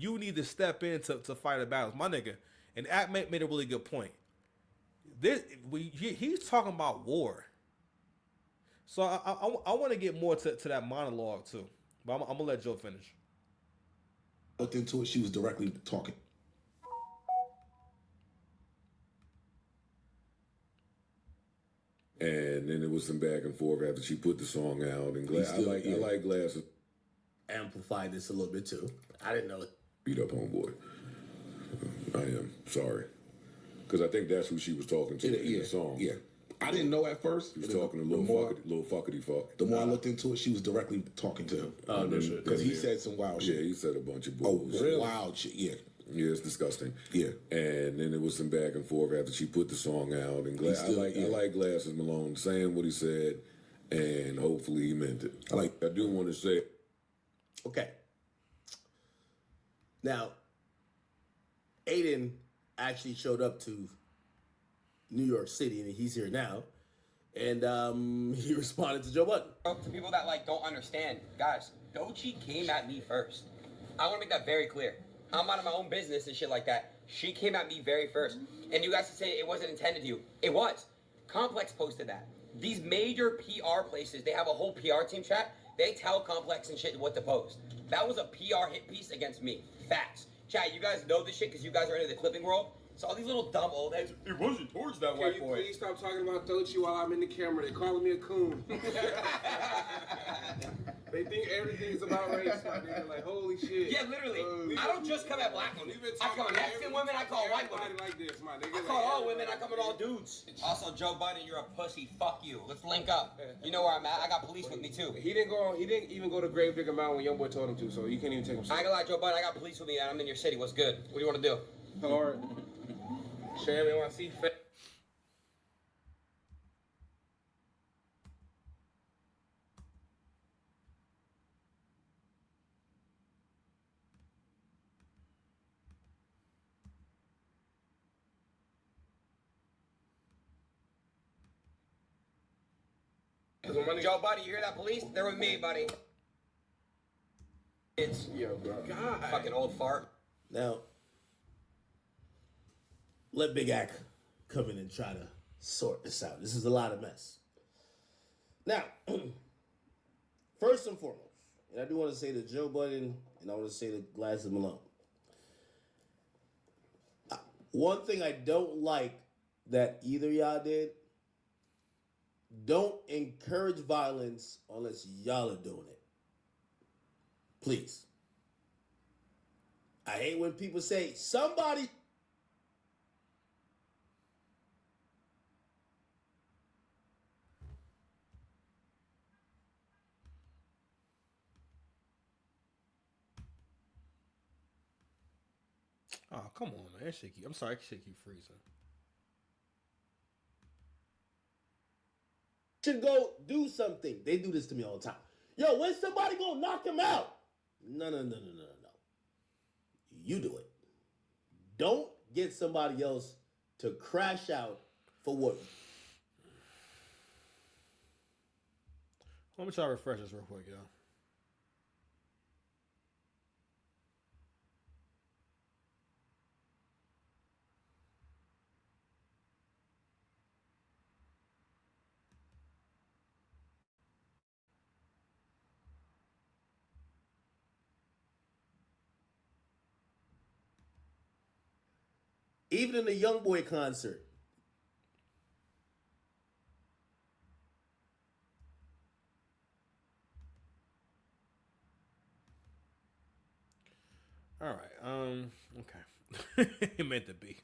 you need to step in to fight the battles, my nigga. And Act made a really good point. He's talking about war. So I want to get more to that monologue too, but I'm gonna let Joe finish. Looked into it. She was directly talking. And then there was some back and forth after she put the song out. And I like Glasses. Amplify this a little bit too. I didn't know it. Beat up homeboy. I am sorry, because I think that's who she was talking to in the song. Yeah, I didn't know at first. She was talking to little fuckity fuck. The more I looked into it, she was directly talking to him. Oh, no shit. Because he said some wild shit. Yeah, he said a bunch of bullshit. Oh, really? Wild shit. Yeah. Yeah, it's disgusting. Yeah. And then there was some back and forth after she put the song out. And I like Glasses Malone saying what he said, and hopefully he meant it. I do want to say. Okay. Now, Adin actually showed up to New York City, and he's here now. And he responded to Joe Budden. To people that don't understand, guys, Doechii came at me first. I want to make that very clear. I'm out of my own business and shit like that. She came at me very first. And you guys say it wasn't intended to you. It was. Complex posted that. These major PR places, they have a whole PR team chat. They tell Complex and shit what to post. That was a PR hit piece against me. Facts. Chat, you guys know this shit because you guys are into the clipping world. So all these little dumb old heads, it wasn't towards that white boy. Please stop talking about Doechii while I'm in the camera. They're calling me a coon. They think everything's about race. They're like, holy shit. Yeah, literally. I don't just come at black women. I come at Mexican women, I call white women. Like this, my nigga. I call all women, I come at all dudes. Also, Joe Budden, you're a pussy. Fuck you. Let's link up. You know where I'm at. I got police with me too. He didn't even go to Gravedigger Mountain when Youngboy told him to, so you can't even take him. I ain't gonna lie, Joe Budden, I got police with me and I'm in your city. What's good? What do you want to do? Hard. Share me want to see face. Joe, buddy, you hear that police? They're with me, buddy. It's bro. God. Fucking old fart. Now, let Big Ack come in and try to sort this out. This is a lot of mess. Now, first and foremost, and I do want to say to Joe Budden, and I want to say to Glasses Malone. One thing I don't like that either y'all did, don't encourage violence unless y'all are doing it. Please. I hate when people say, somebody... Oh, come on, man. I'm sorry, shit keep freezing. Should go do something. They do this to me all the time. Yo, when's somebody gonna knock him out? No. you do it. Don't get somebody else to crash out for what. Let me try to refresh this real quick, yo. Even in the Young Boy concert. All right. Okay. It meant to be.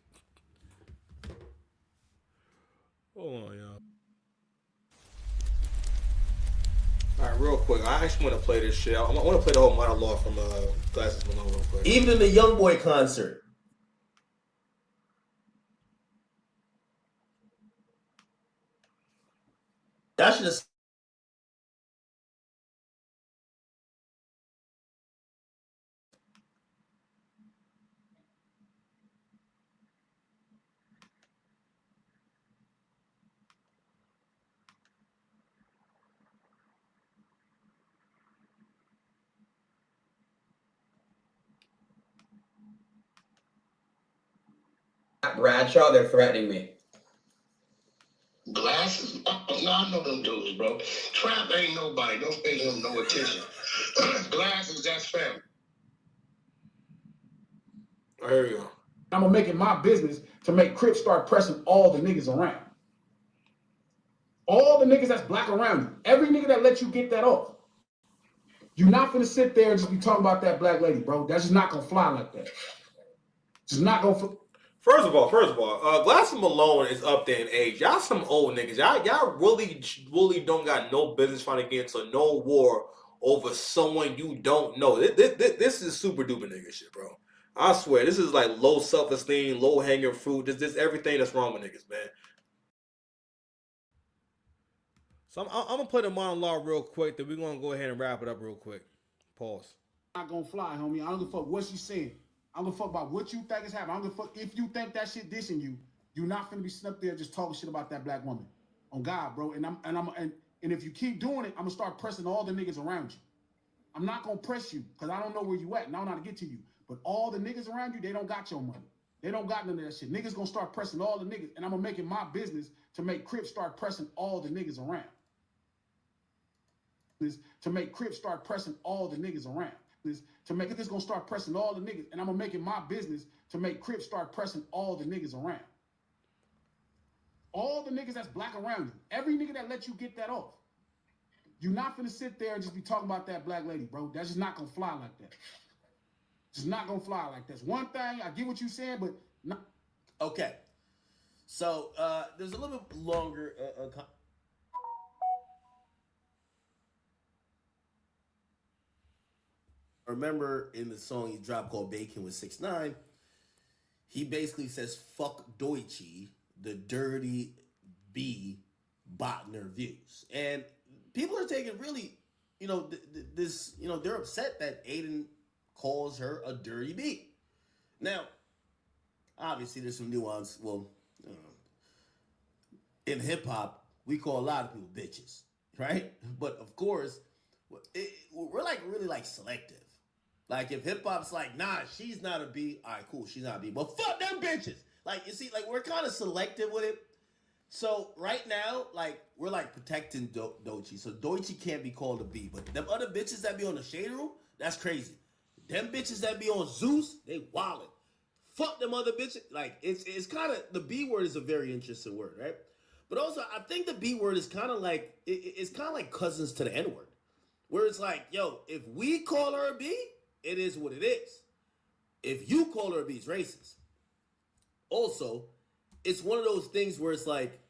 Hold on, y'all. All right, real quick. I actually want to play this shit. I want to play the whole monologue from Glasses Malone real quick. Even in the Young Boy concert. That should have. Bradshaw, they're threatening me. Glasses? No, I know them dudes, bro. Trap ain't nobody. Don't pay him no attention. Glasses, that's family. There you go. I'm gonna make it my business to make Crips start pressing all the niggas around. All the niggas that's black around you. Every nigga that lets you get that off. You're not gonna sit there and just be talking about that black lady, bro. That's just not gonna fly like that. Just not gonna. First of all, Glasses Malone is up there in age. Y'all some old niggas. Y'all really don't got no business trying to get into no war over someone you don't know. This is super duper nigga shit, bro. I swear, this is like low self-esteem, low hanging fruit. This everything that's wrong with niggas, man. So I'm gonna play the monologue real quick. Then we're gonna go ahead and wrap it up real quick. Pause. Not gonna fly, homie. I don't give a fuck what she's saying. I don't give a fuck about what you think is happening. I don't give a fuck if you think that shit dissing you. You're not gonna be sitting up there just talking shit about that black woman. On God, bro. And if you keep doing it, I'm gonna start pressing all the niggas around you. I'm not gonna press you because I don't know where you at and I don't know how to get to you. But all the niggas around you, they don't got your money. They don't got none of that shit. Niggas gonna start pressing all the niggas, and I'm gonna make it my business to make Crips start pressing all the niggas around. To make Crips start pressing all the niggas around. To make it, this gonna start pressing all the niggas, and I'm gonna make it my business to make Crips start pressing all the niggas around. All the niggas that's black around you. Every nigga that lets you get that off. You're not gonna sit there and just be talking about that black lady, bro. That's just not gonna fly like that. Just not gonna fly like that. One thing, I get what you're saying, but not. Okay. So there's a little bit longer. Remember in the song he dropped called Bacon with 6ix9ine, he basically says, fuck Doechii, the dirty B botting their views. And people are taking really, this, they're upset that Adin calls her a dirty B. Now, obviously there's some nuance. Well, in hip hop, we call a lot of people bitches, right? But of course, we're like really like selective. Like if hip hop's like, nah, she's not a B. All right, cool, she's not a B. But fuck them bitches. Like you see, like we're kind of selective with it. So right now, like we're like protecting Doechii. So Doechii can't be called a B. But them other bitches that be on the Shade Room, that's crazy. Them bitches that be on Zeus, they wildin'. Fuck them other bitches. Like it's kind of, the B word is a very interesting word, right? But also, I think the B word is kind of like it's kind of like cousins to the N word, where it's like, yo, if we call her a B, it is what it is. If you call her a B, it's racist. Also, it's one of those things where it's like,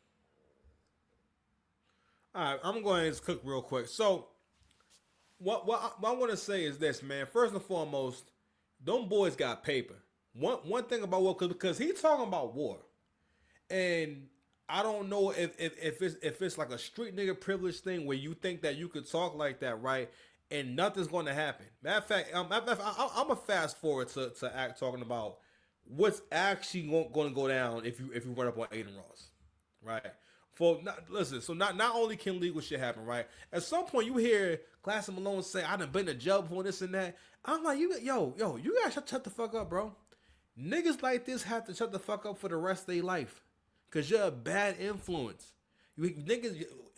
all right, I'm going to cook real quick. So, what I want to say is this, man. First and foremost, them boys got paper. One thing about war, because he's talking about war, and I don't know if it's like a street nigga privilege thing where you think that you could talk like that, right? and nothing's going to happen. Matter of fact, I'm gonna fast forward to act talking about what's actually going to go down if you run up on Adin Ross, right? Listen, so not only can legal shit happen, right? At some point you hear Glass and Malone say, "I done been to jail before this and that." I'm like, you gotta shut the fuck up, bro. Niggas like this have to shut the fuck up for the rest of their life, cause you're a bad influence.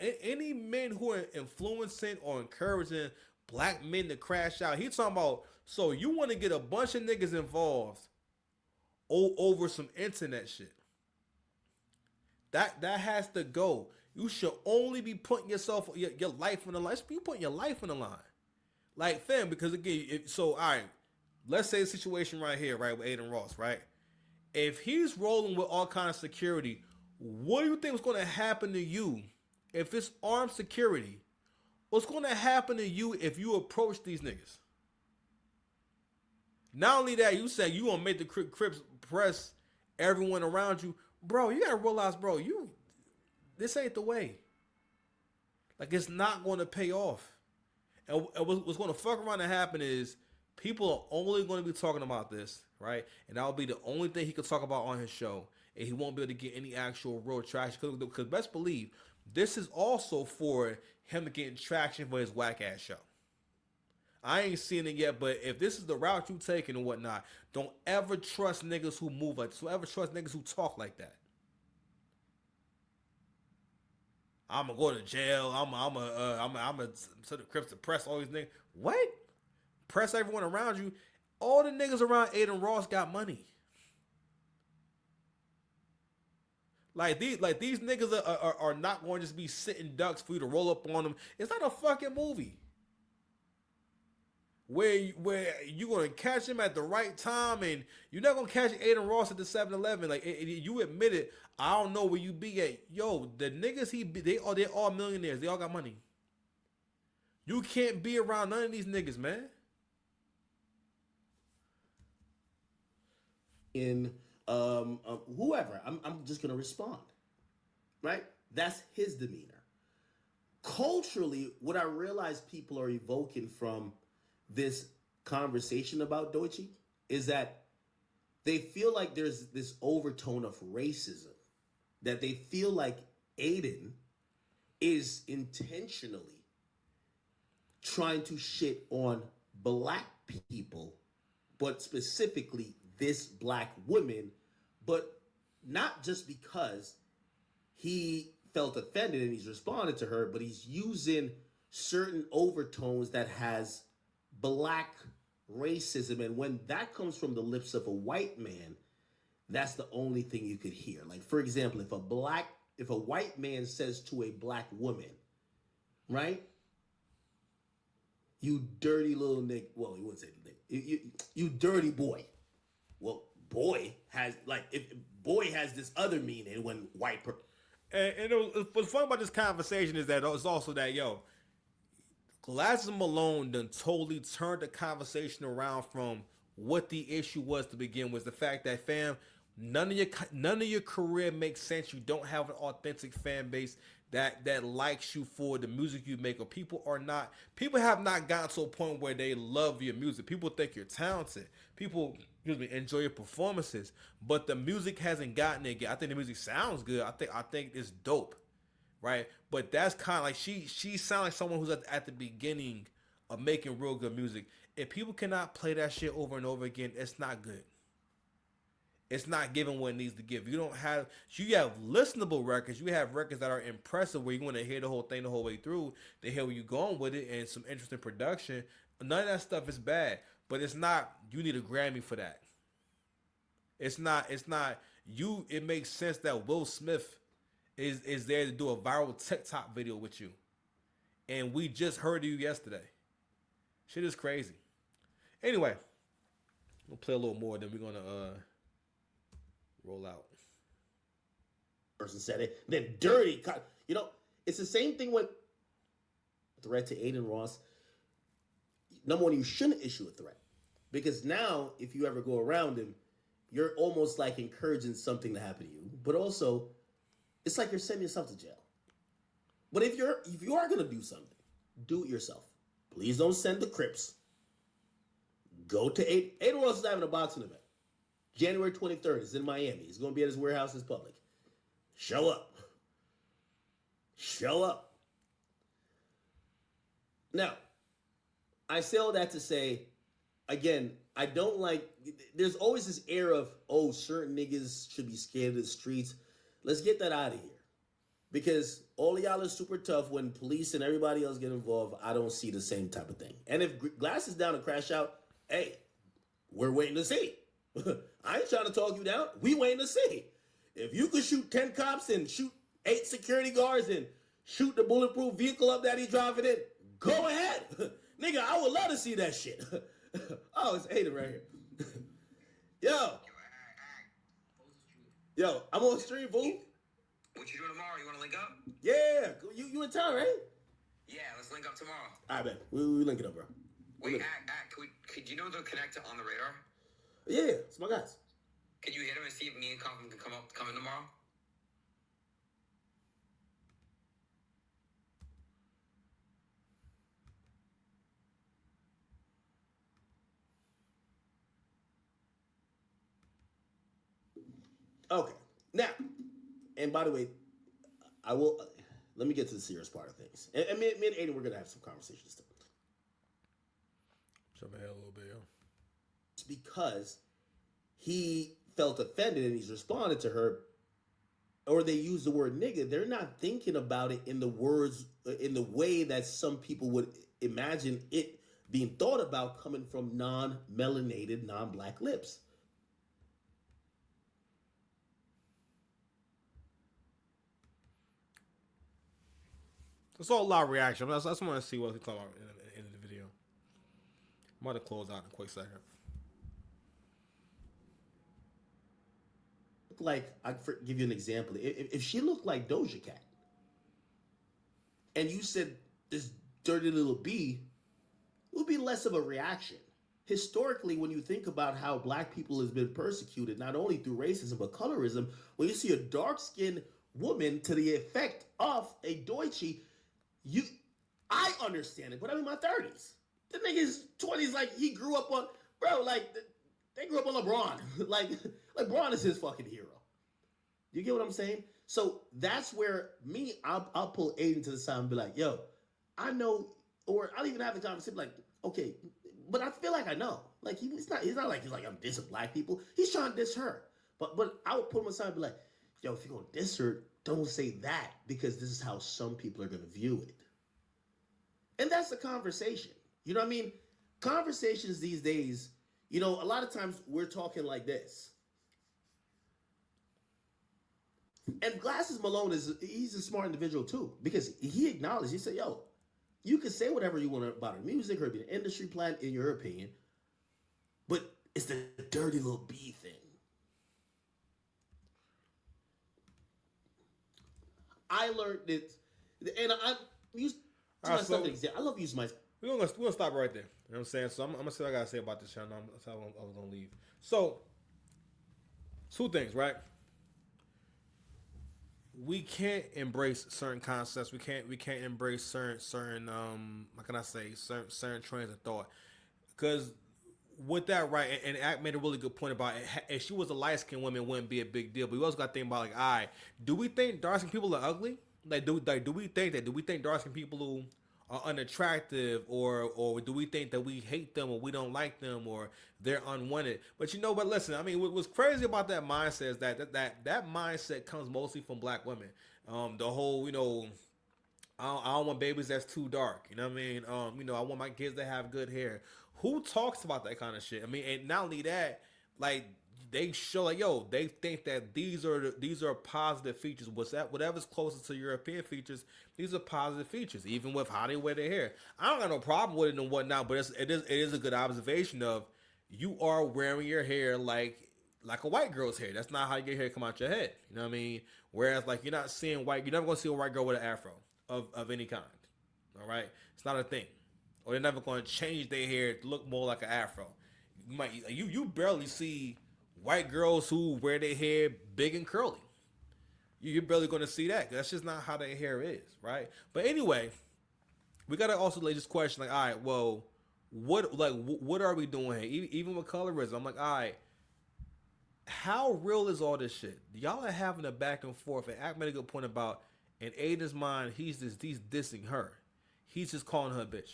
Any men who are influencing or encouraging black men to crash out. He talking about, so you want to get a bunch of niggas involved over some internet shit. That has to go. You should only be putting your life on the line. You putting your life on the line. Like, fam, because again, all right, let's say the situation right here, right, with Adin Ross, right? If he's rolling with all kind of security, what do you think is going to happen to you if it's armed security? What's going to happen to you if you approach these niggas? Not only that, you say you gonna make the Crips press everyone around you, bro. You gotta realize, bro, this ain't the way. Like, it's not going to pay off. And what's going to fuck around and happen is people are only going to be talking about this, right? And that'll be the only thing he could talk about on his show, and he won't be able to get any actual real traction. Because best believe, this is also for him to get traction for his whack ass show. I ain't seen it yet, but if this is the route you taking and whatnot, don't ever trust niggas who move like this. Don't ever trust niggas who talk like that. I'm gonna go to jail. I'm gonna send the Crips to press all these niggas. What? Press everyone around you. All the niggas around Adin Ross got money. Like these niggas are not going to just be sitting ducks for you to roll up on them. It's not a fucking movie where you gonna catch him at the right time, and you're not gonna catch Adin Ross at the 7-Eleven. Like, you admit it. I don't know where you be at. Yo, the niggas they're all millionaires. They all got money. You can't be around none of these niggas, man. Whoever, I'm just gonna respond, right? That's his demeanor. Culturally, what I realize people are evoking from this conversation about Doechii is that they feel like there's this overtone of racism, that they feel like Adin is intentionally trying to shit on black people, but specifically this black woman, but not just because he felt offended and he's responded to her, but he's using certain overtones that has black racism. And when that comes from the lips of a white man, that's the only thing you could hear. Like, for example, if a white man says to a black woman, right? You dirty little nigga. Well, he wouldn't say nigga. You dirty boy. Well, boy has this other meaning when white and what's fun about this conversation is that it's also that, Glasses Malone done totally turned the conversation around from what the issue was to begin with. The fact that, fam, none of your career makes sense. You don't have an authentic fan base that likes you for the music you make, or people have not gotten to a point where they love your music. People think you're talented. People, enjoy your performances, but the music hasn't gotten it yet. I think the music sounds good. I think it's dope, right? But that's kind of like she sounds like someone who's at the beginning of making real good music. If people cannot play that shit over and over again, it's not good. It's not giving what it needs to give. You have listenable records. You have records that are impressive where you want to hear the whole thing the whole way through. They hear where you're going with it and some interesting production. None of that stuff is bad, but it's not. You need a Grammy for that. It's not. It makes sense that Will Smith is there to do a viral TikTok video with you, and we just heard you yesterday. Shit is crazy. Anyway, we'll play a little more, then we're gonna roll out. Person said it. Then dirty. It's the same thing with threat to Adin Ross. Number one, you shouldn't issue a threat, because now if you ever go around him, you're almost like encouraging something to happen to you. But also, it's like you're sending yourself to jail. But if you are gonna do something, do it yourself. Please don't send the Crips. Go to Adin Ross is having a boxing event. January 23rd. It's in Miami. He's going to be at his warehouse in public. Show up. Show up. Now, I say all that to say, again, I don't like, there's always this air of, oh, certain niggas should be scared of the streets. Let's get that out of here. Because all of y'all are super tough. When police and everybody else get involved, I don't see the same type of thing. And if Glass is down to crash out, hey, we're waiting to see. I ain't trying to talk you down. We waiting to see. If you could shoot 10 cops and shoot 8 security guards and shoot the bulletproof vehicle up that he's driving in, go ahead. Nigga, I would love to see that shit. Oh, it's Adin right here. Yo, I'm on stream, fool. What you doing tomorrow? You want to link up? Yeah, you in town, right? Yeah, let's link up tomorrow. I bet. We link it up, bro. Wait, could you know the connector on the radar? Yeah, it's my guys. Could you hit him and see if me and Compton can come in tomorrow? Okay. Now, and by the way, I will, let me get to the serious part of things. And me and Adin, we're going to have some conversations too. Jump ahead a little bit, yo. It's because he felt offended and he's responded to her, or they use the word nigga. They're not thinking about it in the words, in the way that some people would imagine it being thought about coming from non-melanated, non-black lips. It's all a lot of reaction. I just want to see what he's talking about in the video. I'm about to close out in a quick second. Like, I'll give you an example. If she looked like Doja Cat, and you said this dirty little bee, it would be less of a reaction. Historically, when you think about how black people has been persecuted, not only through racism but colorism, when you see a dark-skinned woman to the effect of a Doechii, I understand it, but I'm in my 30s. The nigga's 20s, like, he grew up on, bro, like, they grew up on LeBron. like LeBron is his fucking hero. You get what I'm saying? So that's where I'll pull Adin to the side and be like, yo, I know, or I'll even have the conversation like, okay, but I feel like I know. Like, he's not like I'm dissing black people. He's trying to diss her. But I would pull him aside and be like, yo, if you're going to diss her, don't say that, because this is how some people are going to view it. And that's the conversation. You know what I mean? Conversations these days, you know, a lot of times we're talking like this. And Glasses Malone he's a smart individual too, because he acknowledged, he said, yo, you can say whatever you want about her music or be an industry plant in your opinion, but it's the dirty little B thing. I learned it, and I used myself an example. I love using my. We're gonna stop right there. You know what I'm saying? So I'm gonna say what I gotta say about this channel. That's how I was gonna leave. So, two things, right? We can't embrace certain concepts. We can't embrace certain how can I say certain trains of thought, because with that, right, and Act made a really good point about it. If she was a light skinned woman, it wouldn't be a big deal. But we also got to think about, like, all right, do we think dark skinned people are ugly? Do we think that? Do we think dark skinned people who are unattractive, or do we think that we hate them or we don't like them or they're unwanted? But you know what? Listen, I mean, what's crazy about that mindset is that mindset comes mostly from black women. The whole, you know, I don't want babies that's too dark. You know what I mean? You know, I want my kids to have good hair. Who talks about that kind of shit? I mean, and not only that, like, they show, like, yo, they think that these are positive features. Whatever's closest to European features, these are positive features. Even with how they wear their hair, I don't got no problem with it and whatnot. But it is a good observation of, you are wearing your hair like a white girl's hair. That's not how your hair come out your head. You know what I mean? Whereas, like, you're never gonna see a white girl with an afro of any kind. All right, it's not a thing. Or they're never going to change their hair to look more like an afro. You barely see white girls who wear their hair big and curly. You're barely going to see that. That's just not how their hair is, right? But anyway, we gotta also lay this question like, all right, well, what are we doing here? Even with colorism, I'm like, all right, how real is all this shit? Y'all are having a back and forth, and Act made a good point about in Aiden's mind, he's dissing her. He's just calling her a bitch,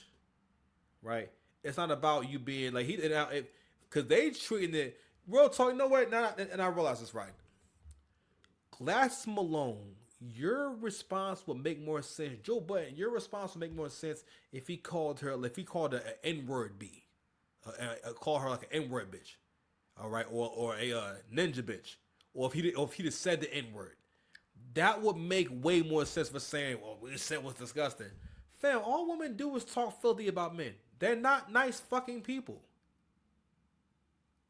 right? It's not about you being like because they treating it real talk. You know what? And I realize this right. Glass Malone, your response would make more sense. Joe Budden, your response would make more sense if he called her an N-word B, call her like an N-word bitch, all right, or a ninja bitch, or if he just said the N-word. That would make way more sense for saying, well, we said was disgusting. Fam, all women do is talk filthy about men. They're not nice fucking people.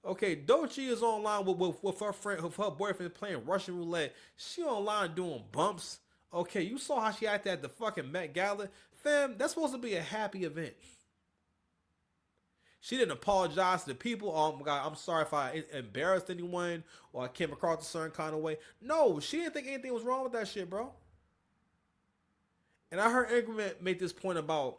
Okay, Doechii is online with her friend, with her boyfriend playing Russian roulette. She online doing bumps. Okay, you saw how she acted at the fucking Met Gala. Fam, that's supposed to be a happy event. She didn't apologize to the people. Oh my God, I'm sorry if I embarrassed anyone or I came across a certain kind of way. No, she didn't think anything was wrong with that shit, bro. And I heard Increment make this point about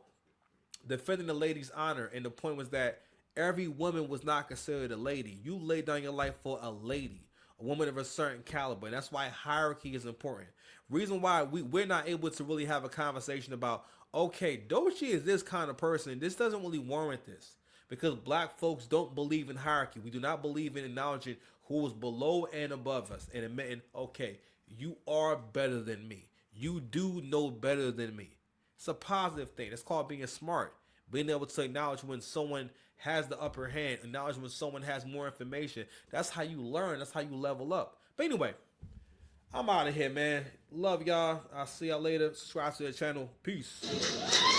defending the lady's honor, and the point was that every woman was not considered a lady. You laid down your life for a lady, a woman of a certain caliber, and that's why hierarchy is important. Reason why we're not able to really have a conversation about, okay, Doechii is this kind of person. This doesn't really warrant this. Because black folks don't believe in hierarchy. We do not believe in acknowledging who is below and above us and admitting, okay, you are better than me. You do know better than me. It's a positive thing. It's called being smart. Being able to acknowledge when someone has the upper hand, acknowledge when someone has more information. That's how you learn. That's how you level up. But anyway, I'm out of here, man. Love y'all. I'll see y'all later. Subscribe to the channel. Peace.